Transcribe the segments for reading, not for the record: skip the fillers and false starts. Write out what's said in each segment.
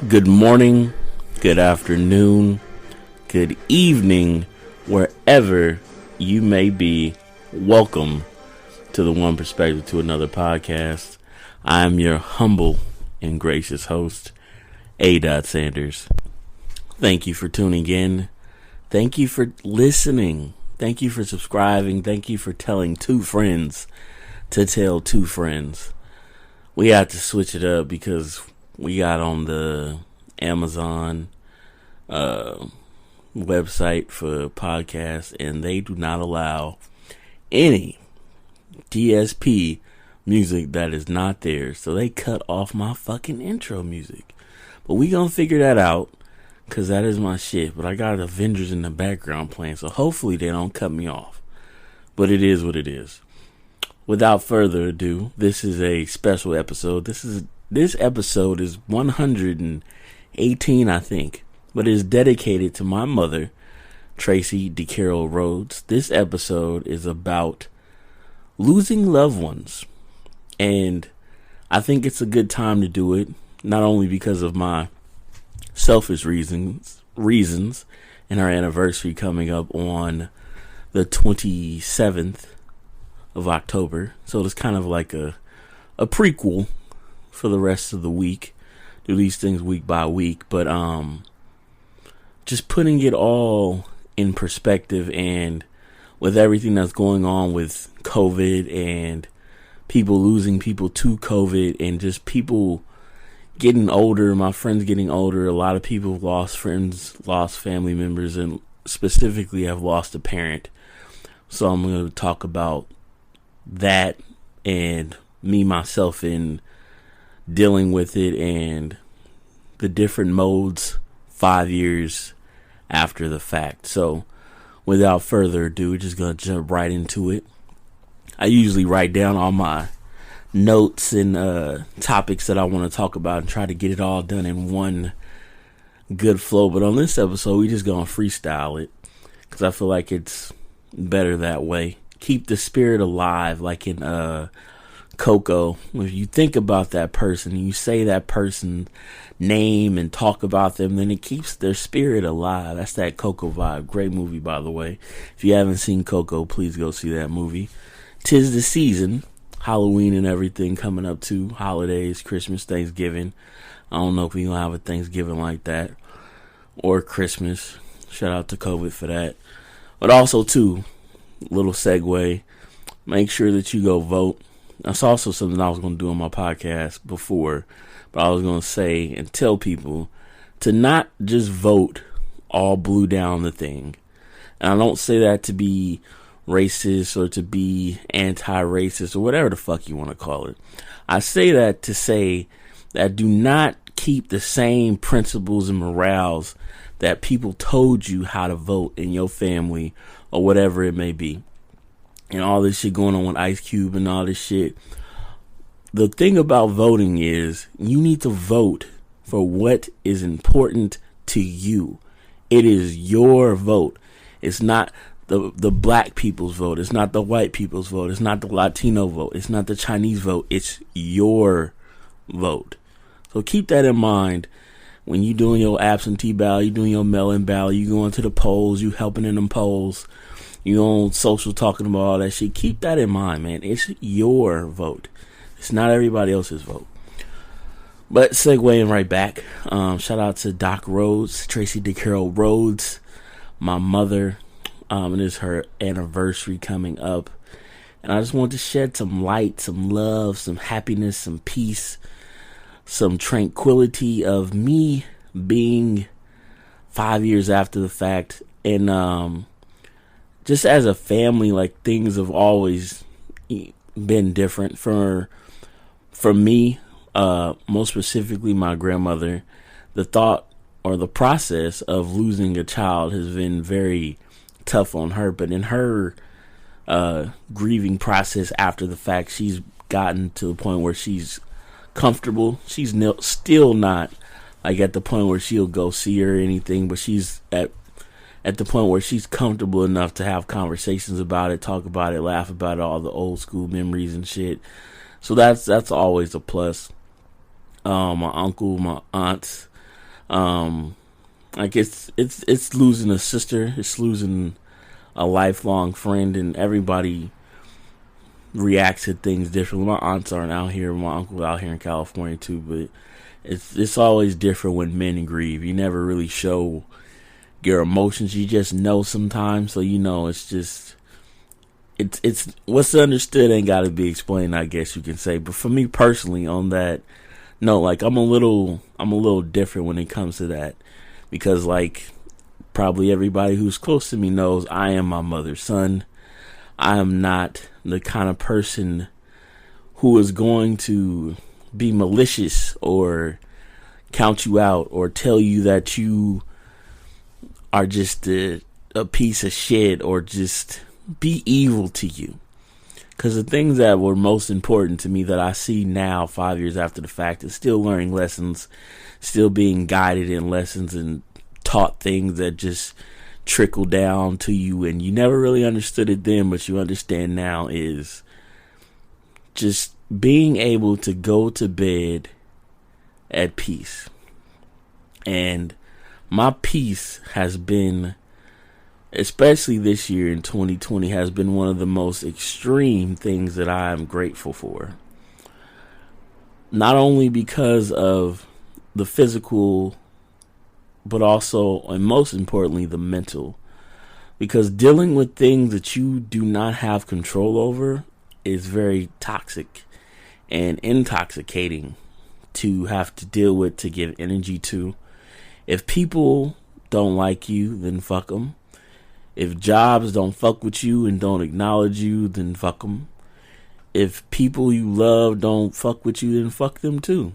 Good morning, good afternoon, good evening, wherever you may be. Welcome to the One Perspective to Another podcast. I am your humble and gracious host, A. Sanders. Thank you for tuning in. Thank you for listening. Thank you for subscribing. Thank you for telling two friends to tell two friends. We had to switch it up because we got on the Amazon website for podcasts, and they do not allow any DSP music that is not theirs. So they cut off my fucking intro music. But we gonna figure that out, because that is my shit. But I got Avengers in the background playing, so hopefully they don't cut me off. But it is what it is. Without further ado, this is a special episode. This episode is 118, I think, but it is dedicated to my mother, Tracy DeCarroll Rhodes. This episode is about losing loved ones, and I think it's a good time to do it, not only because of my selfish reasons, and our anniversary coming up on the 27th of October, so it's kind of like a prequel for the rest of the week. Do these things week by week, but just putting it all in perspective, and with everything that's going on with COVID and people losing people to COVID, and just people getting older, my friends getting older. A lot of people have lost friends, lost family members, and specifically have lost a parent. So I'm going to talk about that and me myself in dealing with it and the different modes 5 years after the fact. So without further ado, we're just going to jump right into it. I usually write down all my notes and topics that I want to talk about and try to get it all done in one good flow. But on this episode, we just going to freestyle it because I feel like it's better that way. Keep the spirit alive, like in Coco. If you think about that person and you say that person's name and talk about them, then it keeps their spirit alive. That's that Coco vibe. Great movie, by the way. If you haven't seen Coco, please go see that movie. 'Tis the season, Halloween and everything coming up too. Holidays, Christmas, Thanksgiving. I don't know if we gonna have a Thanksgiving like that or Christmas. Shout out to COVID for that. But also too, little segue, make sure that you go vote. That's also something I was going to do on my podcast before, but I was going to say and tell people to not just vote all blue down the thing. And I don't say that to be racist or to be anti-racist or whatever the fuck you want to call it. I say that to say that do not keep the same principles and morals that people told you how to vote in your family or whatever it may be. And all this shit going on with Ice Cube and all this shit. The thing about voting is you need to vote for what is important to you. It is your vote. It's not the black people's vote. It's not the white people's vote. It's not the Latino vote. It's not the Chinese vote. It's your vote. So keep that in mind. When you doing your absentee ballot, you doing your mail-in ballot, you going to the polls, you helping in them polls, you on social talking about all that shit. Keep that in mind, man. It's your vote. It's not everybody else's vote. But segueing right back, shout out to Doc Rhodes, Tracy DeCarroll Rhodes, my mother. It is her anniversary coming up. And I just want to shed some light, some love, some happiness, some peace, some tranquility of me being 5 years after the fact. And just as a family, like, things have always been different for me, most specifically my grandmother. The thought or the process of losing a child has been very tough on her, but in her grieving process after the fact, she's gotten to the point where she's comfortable. She's still not like at the point where she'll go see her or anything, but she's at the point where she's comfortable enough to have conversations about it, talk about it, laugh about it, all the old school memories and shit. So that's always a plus. My uncle, my aunts, Like it's losing a sister, it's losing a lifelong friend, and everybody reacts to things differently. My aunts aren't out here, my uncle out here in California too, but it's always different when men grieve. You never really show your emotions, you just know sometimes. So it's just it's what's understood ain't got to be explained, I guess you can say. But for me personally, on that note, like I'm a little different when it comes to that, because like probably everybody who's close to me knows I am my mother's son. I am not the kind of person who is going to be malicious or count you out or tell you that you are just a piece of shit or just be evil to you. Because the things that were most important to me that I see now, 5 years after the fact, is still learning lessons, still being guided in lessons and taught things that just trickle down to you, and you never really understood it then, but you understand now, is just being able to go to bed at peace. And my peace has been, especially this year in 2020, has been one of the most extreme things that I am grateful for. Not only because of the physical, but also, and most importantly, the mental. Because dealing with things that you do not have control over is very toxic and intoxicating to have to deal with, to give energy to. If people don't like you, then fuck them. If jobs don't fuck with you and don't acknowledge you, then fuck them. If people you love don't fuck with you, then fuck them too.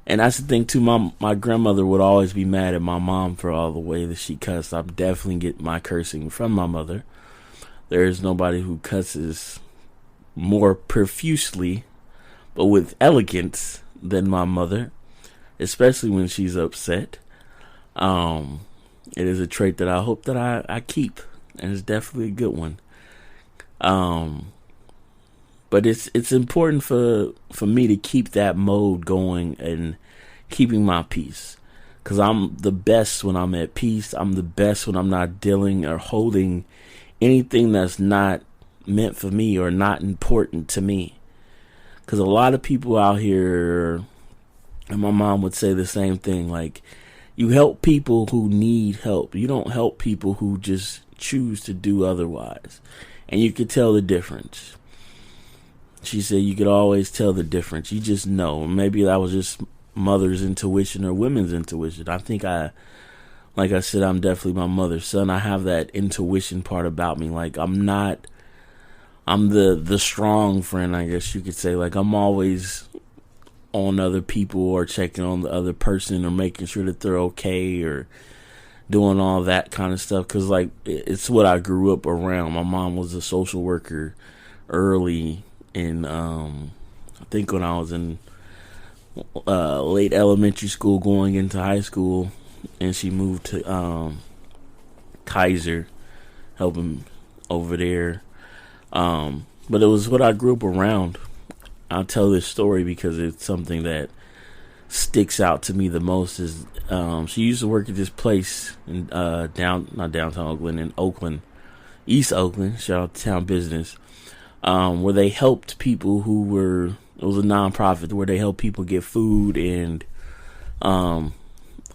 And that's the thing too, my grandmother would always be mad at my mom for all the way that she cussed. I definitely get my cursing from my mother. There is nobody who cusses more profusely, but with elegance, than my mother, especially when she's upset. It is a trait that I hope that I keep, and it's definitely a good one. But it's important for me to keep that mode going and keeping my peace. Because I'm the best when I'm at peace. I'm the best when I'm not dealing or holding anything that's not meant for me or not important to me. Because a lot of people out here, and my mom would say the same thing, like, you help people who need help. You don't help people who just choose to do otherwise. And you could tell the difference. She said you could always tell the difference. You just know. Maybe that was just mother's intuition or women's intuition. I think like I said, I'm definitely my mother's son. I have that intuition part about me. Like I'm the strong friend, I guess you could say. Like I'm always on other people or checking on the other person or making sure that they're okay or doing all that kind of stuff. Cause like it's what I grew up around. My mom was a social worker early in, I think when I was in late elementary school going into high school, and she moved to Kaiser, helping over there. But it was what I grew up around. I'll tell this story because it's something that sticks out to me the most. Is she used to work at this place in not downtown Oakland, in Oakland, East Oakland, shout out to Town Business, where they helped people who were, it was a nonprofit where they helped people get food and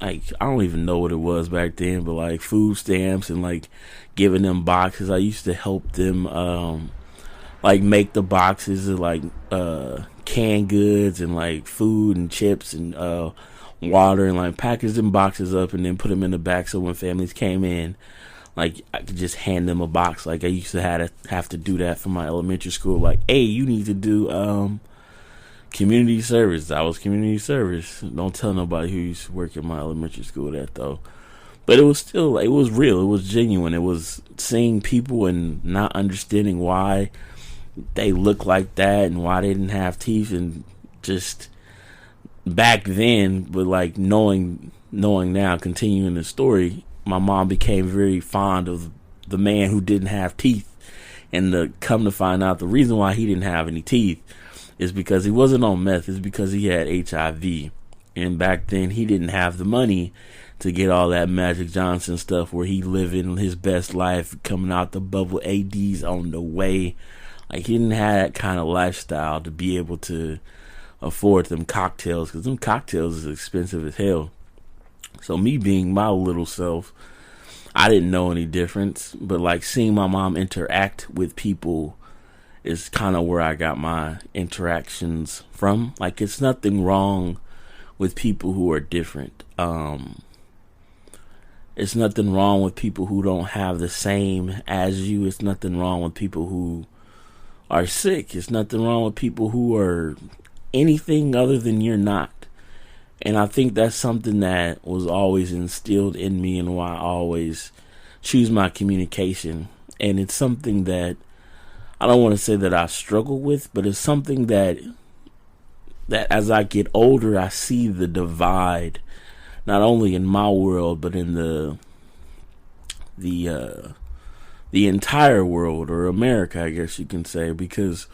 like I don't even know what it was back then, but like food stamps and like giving them boxes. I used to help them like make the boxes of like canned goods and like food and chips and water, and like package them boxes up and then put them in the back so when families came in, like I could just hand them a box. Like I used to have to do that for my elementary school. Like, hey, you need to do community service. I was community service. Don't tell nobody who used to work at my elementary school that though. But it was still, it was real. It was genuine. It was seeing people and not understanding why they look like that and why they didn't have teeth, and just back then, but like knowing now, continuing the story, my mom became very fond of the man who didn't have teeth, and come to find out the reason why he didn't have any teeth is because he wasn't on meth. It's because he had HIV, And back then, he didn't have the money to get all that Magic Johnson stuff where he living his best life, coming out the bubble, ADs on the way. Like, he didn't have that kind of lifestyle to be able to afford them cocktails, because them cocktails is expensive as hell. So me being my little self, I didn't know any difference. But like, seeing my mom interact with people is kind of where I got my interactions from. Like, it's nothing wrong with people who are different. It's nothing wrong with people who don't have the same as you. It's nothing wrong with people who are sick. It's nothing wrong with people who are anything other than you're not. And I think that's something that was always instilled in me, and why I always choose my communication. And it's something that I don't want to say that I struggle with, but it's something that as I get older, I see the divide, not only in my world, but in the entire world, or America, I guess you can say, because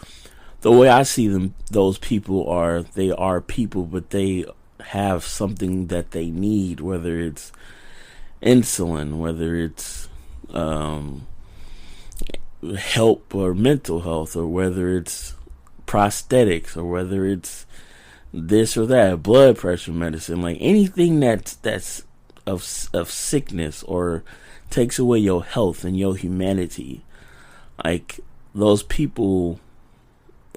the way I see them, those people they are people, but they have something that they need, whether it's insulin, whether it's help or mental health, or whether it's prosthetics, or whether it's this or that, blood pressure medicine, like anything that's of sickness or takes away your health and your humanity. Like, those people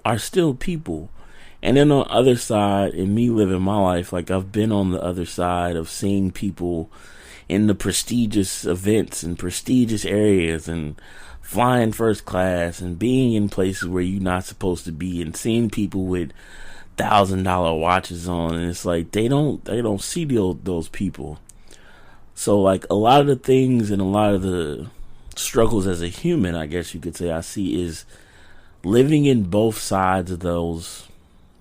are still people. And then on the other side, in me living my life, like, I've been on the other side of seeing people in the prestigious events and prestigious areas, and flying first class, and being in places where you're not supposed to be, and seeing people with $1,000 watches on, and it's like they don't see those people. So like, a lot of the things and a lot of the struggles as a human, I guess you could say, I see is living in both sides of those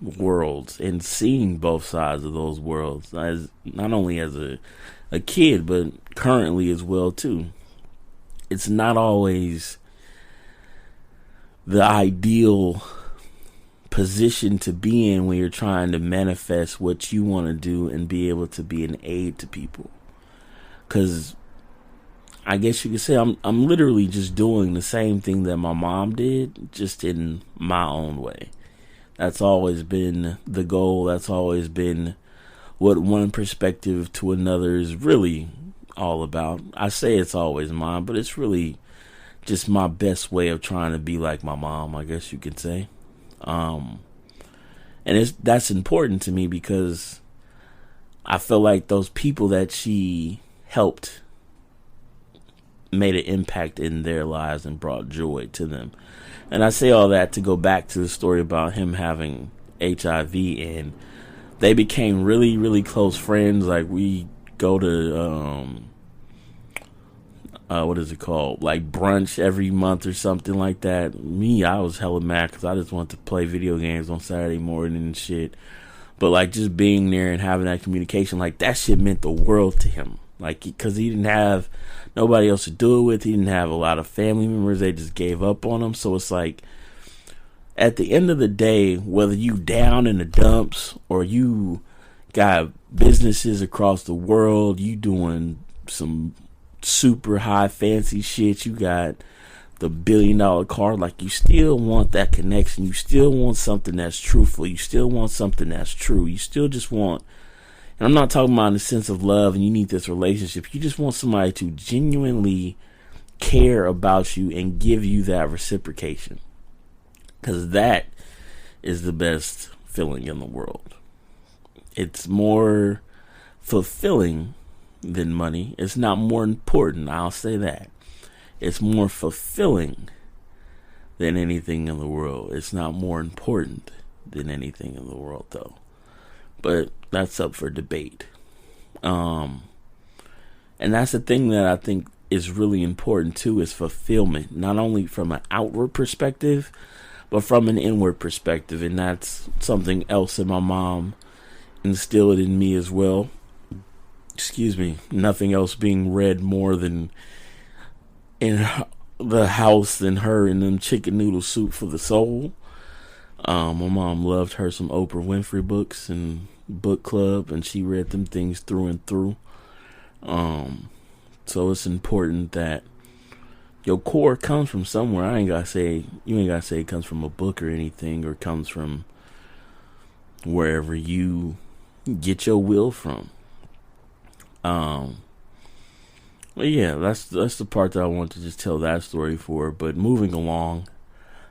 worlds, and seeing both sides of those worlds, as not only as a kid, but currently as well too. It's not always the ideal position to be in when you're trying to manifest what you want to do and be able to be an aid to people. Because I guess you could say I'm literally just doing the same thing that my mom did, just in my own way. That's always been the goal. That's always been what one perspective to another is really all about. I say it's always mine, but it's really just my best way of trying to be like my mom, I guess you could say. And that's important to me, because I feel like those people that she helped made an impact in their lives and brought joy to them. And I say all that to go back to the story about him having HIV, and they became really, really close friends. Like, we go to what is it called? Like, brunch every month or something like that. I was hella mad because I just wanted to play video games on Saturday morning and shit. But like, just being there and having that communication, like, that shit meant the world to him. Like, because he didn't have nobody else to do it with. He didn't have a lot of family members. They just gave up on him. So it's like, at the end of the day, whether you down in the dumps or you got businesses across the world, you doing some super high fancy shit, you got the $1 billion car, like, you still want that connection. You still want something that's truthful. You still want something that's true. You still just want, and I'm not talking about in the sense of love and you need this relationship. You just want somebody to genuinely care about you and give you that reciprocation, because that is the best feeling in the world. It's more fulfilling than money. It's not more important, I'll say that. It's more fulfilling than anything in the world. It's not more important than anything in the world, though. But that's up for debate. And that's the thing that I think is really important too, is fulfillment. Not only from an outward perspective, but from an inward perspective. And that's something else that my mom instilled in me as well. Excuse me. Nothing else being read more than in the house than her and them chicken noodle soup for the soul. My mom loved her some Oprah Winfrey books and book club, and she read them things through and through. So it's important that your core comes from somewhere. You ain't gotta say it comes from a book or anything, or comes from wherever you get your will from. But yeah, that's the part that I want to just tell that story for. But moving along,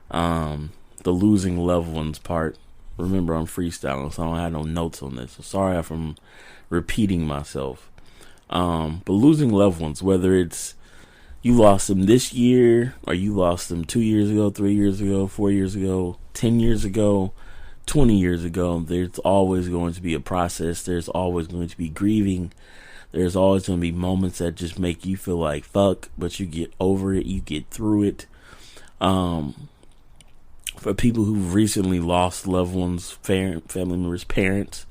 the losing loved ones part. Remember, I'm freestyling, so I don't have no notes on this. So sorry if I'm repeating myself. But losing loved ones, whether it's you lost them this year, or you lost them 2 years ago, 3 years ago, 4 years ago, 10 years ago, 20 years ago, there's always going to be a process. There's always going to be grieving. There's always going to be moments that just make you feel like fuck, but you get over it, you get through it. For people who've recently lost loved ones, family members, parents,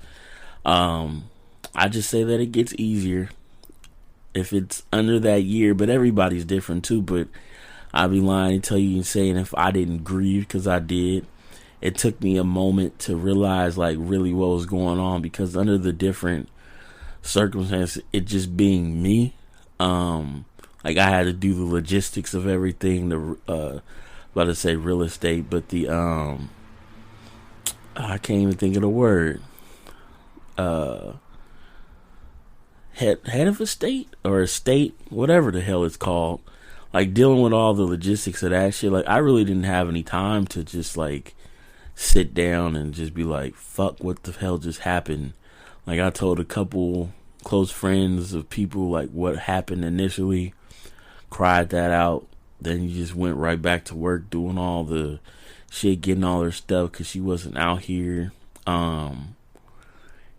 I just say that it gets easier if it's under that year, but everybody's different too. But I'd be lying to tell you and saying if I didn't grieve, because I did. It took me a moment to realize like really what was going on, because under the different circumstances, it just being me, like I had to do the logistics of everything, about to say real estate, but the I can't even think of the word, head of a state or a state, whatever the hell it's called, like dealing with all the logistics of that shit. Like I really didn't have any time to just like sit down and just be like, fuck, what the hell just happened? Like I told a couple close friends of people like what happened initially, cried that out, then you just went right back to work doing all the shit, getting all her stuff because she wasn't out here.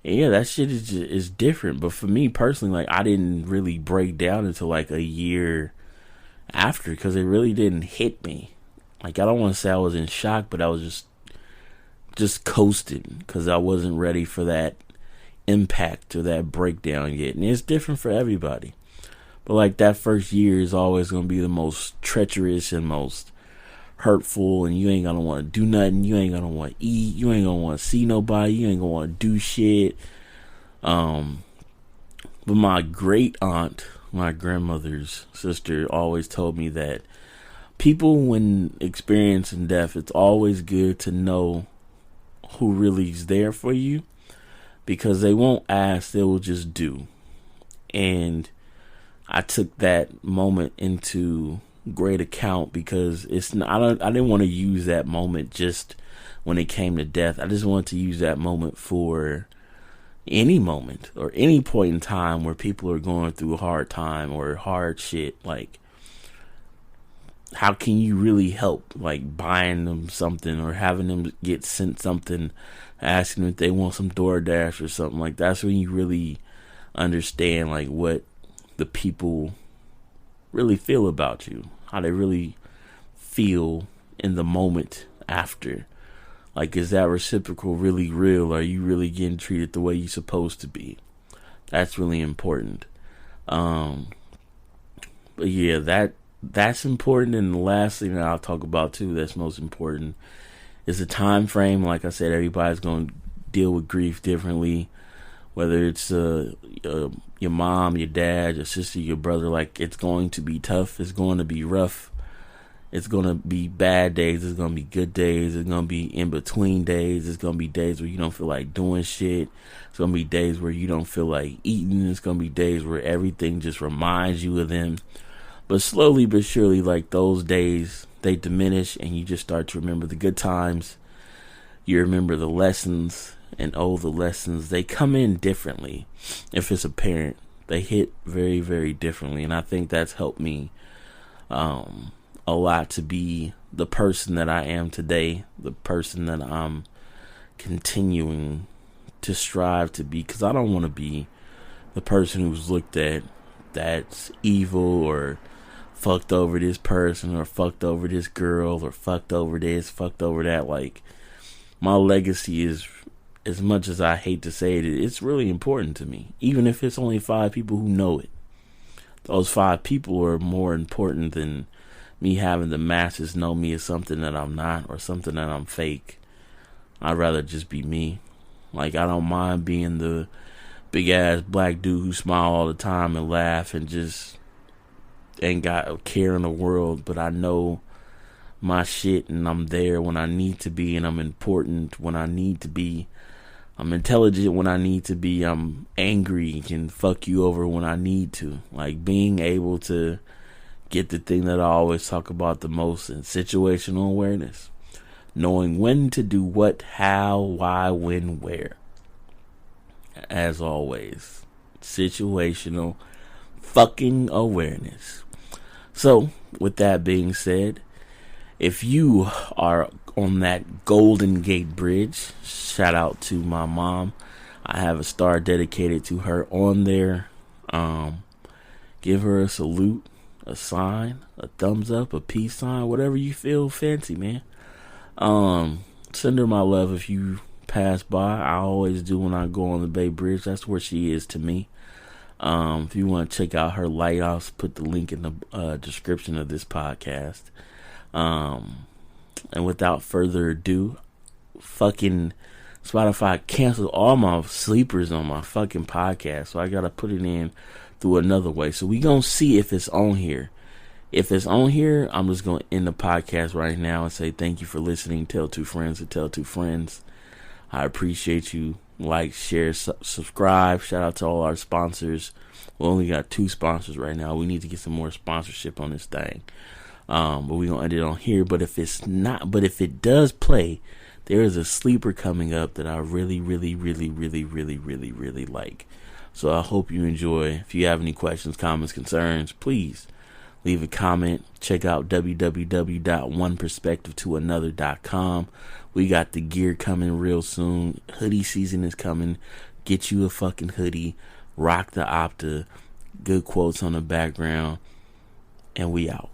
Yeah, that shit is different. But for me personally, like I didn't really break down until like a year after, because it really didn't hit me. Like I don't want to say I was in shock, but I was just coasting, because I wasn't ready for that impact or that breakdown yet. And it's different for everybody. But like that first year is always going to be the most treacherous and most hurtful, and you ain't gonna want to do nothing. You ain't gonna want to eat. You ain't gonna want to see nobody. You ain't gonna want to do shit. But my great aunt, my grandmother's sister, always told me that people, when experiencing death, it's always good to know who really is there for you, because they won't ask, they will just do. And I took that moment into great account, because I didn't want to use that moment just when it came to death. I just wanted to use that moment for any moment or any point in time where people are going through a hard time or hard shit. Like, how can you really help? Like buying them something or having them get sent something, asking them if they want some DoorDash or something. Like, that's when you really understand like what the people really feel about you, how they really feel in the moment after. Like, is that reciprocal really real? Are you really getting treated the way you're supposed to be? That's really important. But yeah, that's important. And the last thing that I'll talk about too, that's most important, is the time frame. Like I said, everybody's going to deal with grief differently. Whether it's your mom, your dad, your sister, your brother, like it's going to be tough. It's going to be rough. It's going to be bad days. It's going to be good days. It's going to be in between days. It's going to be days where you don't feel like doing shit. It's going to be days where you don't feel like eating. It's going to be days where everything just reminds you of them. But slowly but surely, like those days, they diminish and you just start to remember the good times. You remember the lessons. And the lessons, they come in differently. If it's a parent, they hit very, very differently. And I think that's helped me a lot to be the person that I am today, the person that I'm continuing to strive to be. Because I don't want to be the person who's looked at that's evil, or fucked over this person, or fucked over this girl, or fucked over this, fucked over that. Like, my legacy is, as much as I hate to say it, it's really important to me. Even if it's only 5 people who know it. Those 5 people are more important than me having the masses know me as something that I'm not, or something that I'm fake. I'd rather just be me. Like, I don't mind being the big ass black dude who smile all the time and laugh and just ain't got a care in the world, but I know my shit and I'm there when I need to be, and I'm important when I need to be. I'm intelligent when I need to be. I'm angry and fuck you over when I need to. Like, being able to get the thing that I always talk about the most in situational awareness. Knowing when to do what, how, why, when, where. As always, situational fucking awareness. So, with that being said, if you are on that Golden Gate Bridge, shout out to my mom. I have a star dedicated to her on there. Give her a salute, a sign, a thumbs up, a peace sign, whatever you feel fancy, man. Send her my love if you pass by. I always do when I go on the Bay Bridge. That's where she is to me. If you want to check out her lighthouse, put the link in the description of this podcast. And without further ado, fucking Spotify canceled all my sleepers on my fucking podcast, so I gotta put it in through another way. So we gonna see if it's on here. If it's on here, I'm just gonna end the podcast right now and say thank you for listening. Tell two friends to tell two friends. I appreciate you. Like, share, subscribe. Shout out to all our sponsors. We only got 2 sponsors right now. We need to get some more sponsorship on this thing. But we're going to end it on here. But if it does play, there is a sleeper coming up that I really, really, really, really, really, really, really like. So I hope you enjoy. If you have any questions, comments, concerns, please leave a comment. Check out www.oneperspectivetoanother.com. We got the gear coming real soon. Hoodie season is coming. Get you a fucking hoodie. Rock the OPTA. Good quotes on the background. And we out.